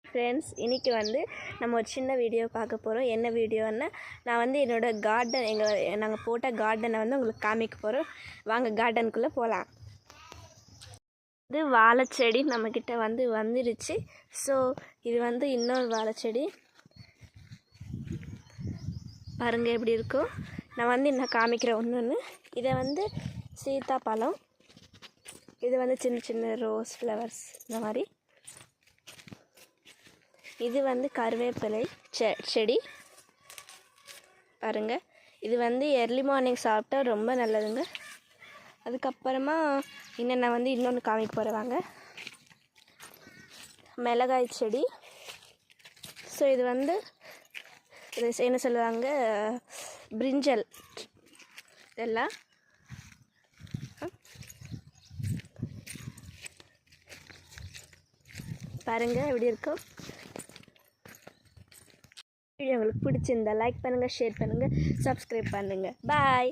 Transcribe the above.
Friends, இன்றைக்கி வந்து நம்ம ஒரு சின்ன வீடியோ பார்க்க போகிறோம். என்ன வீடியோன்னா, நான் வந்து என்னோடய கார்டன் நாங்கள் போட்ட கார்டனை வந்து உங்களுக்கு காமிக்க போகிறோம். வாங்க கார்டனுக்குள்ளே போகலாம். இது வாழைச்செடி நம்மக்கிட்ட வந்துருச்சு. ஸோ இது வந்து இன்னொரு வாழைச்செடி பாருங்கள் எப்படி இருக்கும். நான் வந்து இன்னும் காமிக்கிறேன் ஒன்று. இதை வந்து சீத்தாப்பழம், இது வந்து சின்ன சின்ன ரோஸ் ஃப்ளவர்ஸ் இந்த மாதிரி. இது வந்து கருவேப்பிலை செடி பாருங்கள். இது வந்து எர்லி மார்னிங் சாப்பிட்டா ரொம்ப நல்லதுங்க. அதுக்கப்புறமா இன்னும் நான் வந்து இன்னொன்று காமிக்க போகிறவாங்க, மிளகாய் செடி. ஸோ இது வந்து என்ன சொல்லுவாங்க, பிரிஞ்சல். இதெல்லாம் பாருங்கள் எப்படி இருக்கும். வீடியோ உங்களுக்கு பிடிச்சிருந்தா லைக் பண்ணுங்கள், ஷேர் பண்ணுங்கள், சப்ஸ்கிரைப் பண்ணுங்கள். பாய்.